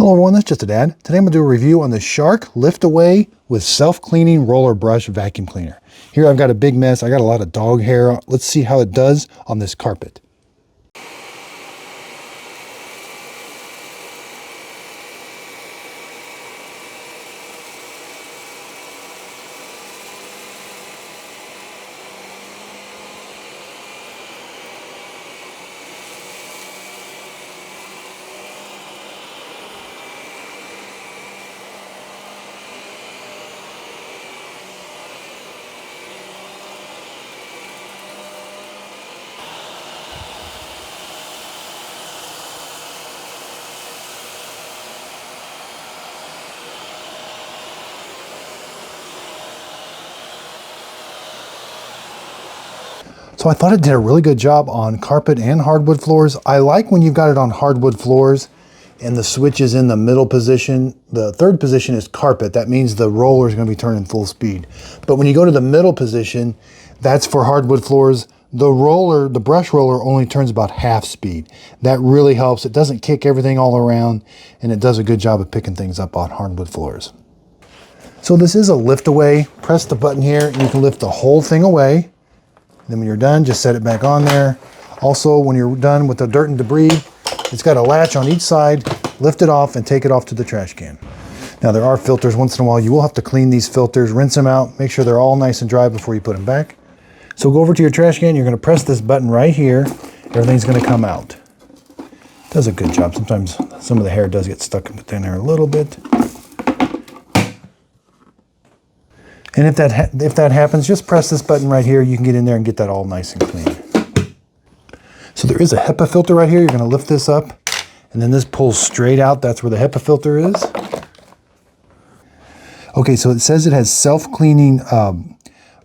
Hello everyone, this is Just a Dad. Today I'm going to do a review on the Shark Lift Away with Self-Cleaning Roller Brush Vacuum Cleaner. Here I've got a big mess. I got a lot of dog hair. Let's see how it does on this carpet. So I thought it did a really good job on carpet and hardwood floors. I like when you've got it on hardwood floors and the switch is in the middle position. The third position is carpet. That means the roller is going to be turning full speed. But when you go to the middle position, that's for hardwood floors. The brush roller only turns about half speed. That really helps. It doesn't kick everything all around, and it does a good job of picking things up on hardwood floors. So this is a lift away. Press the button here and you can lift the whole thing away. Then when you're done, just set it back on there. Also, when you're done with the dirt and debris, it's got a latch on each side. Lift it off and take it off to the trash can. Now there are filters. Once in a while, you will have to clean these filters, rinse them out, make sure they're all nice and dry before you put them back. So go over to your trash can. You're going to press this button right here. Everything's going to come out. Does a good job. Sometimes some of the hair does get stuck in there a little bit. And if that happens, just press this button right here. You can get in there and get that all nice and clean. So there is a HEPA filter right here. You're going to lift this up, and then this pulls straight out. That's where the HEPA filter is. Okay, so it says it has self-cleaning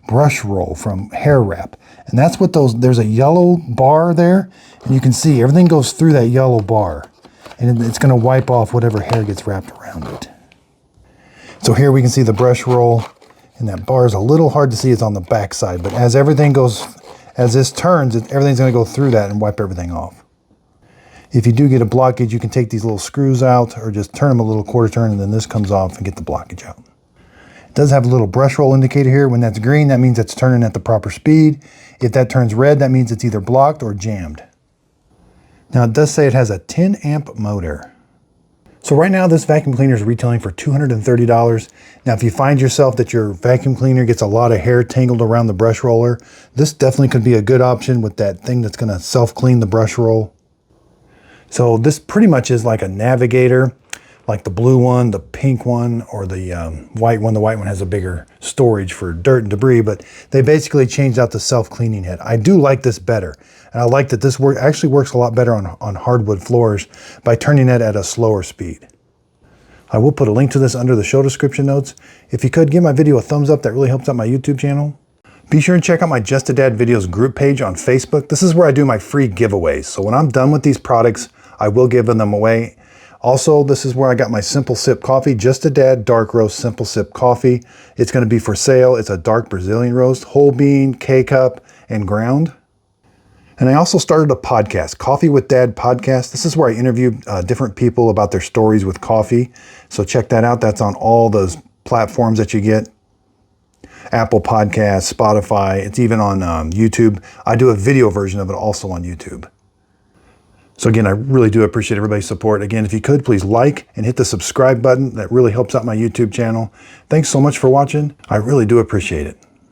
Brushroll from Hair Wrap. And that's what there's a yellow bar there, and you can see everything goes through that yellow bar. And it's going to wipe off whatever hair gets wrapped around it. So here we can see the Brushroll. And that bar is a little hard to see. It's on the back side, but as this turns, everything's going to go through that and wipe everything off. If you do get a blockage, you can take these little screws out or just turn them a little quarter turn, and then this comes off and get the blockage out. It does have a little brush roll indicator here. When that's green, that means it's turning at the proper speed. If that turns red, that means it's either blocked or jammed. Now it does say it has a 10 amp motor. So right now this vacuum cleaner is retailing for $230. Now if you find yourself that your vacuum cleaner gets a lot of hair tangled around the brush roller, this definitely could be a good option with that thing that's going to self-clean the brush roll. So this pretty much is like a Navigator, like the blue one, the pink one, or the white one. The white one has a bigger storage for dirt and debris, but they basically changed out the self-cleaning head. I do like this better. And I like that this actually works a lot better on hardwood floors by turning it at a slower speed. I will put a link to this under the show description notes. If you could, give my video a thumbs up. That really helps out my YouTube channel. Be sure to check out my Just a Dad Videos group page on Facebook. This is where I do my free giveaways. So when I'm done with these products, I will give them away. Also, this is where I got my Simple Sip coffee, Just a Dad Dark Roast Simple Sip coffee. It's going to be for sale. It's a dark Brazilian roast, whole bean, K-cup, and ground. And I also started a podcast, Coffee with Dad podcast. This is where I interview different people about their stories with coffee. So check that out. That's on all those platforms that you get. Apple Podcasts, Spotify. It's even on YouTube. I do a video version of it also on YouTube. So again, I really do appreciate everybody's support. Again, if you could, please like and hit the subscribe button. That really helps out my YouTube channel. Thanks so much for watching. I really do appreciate it.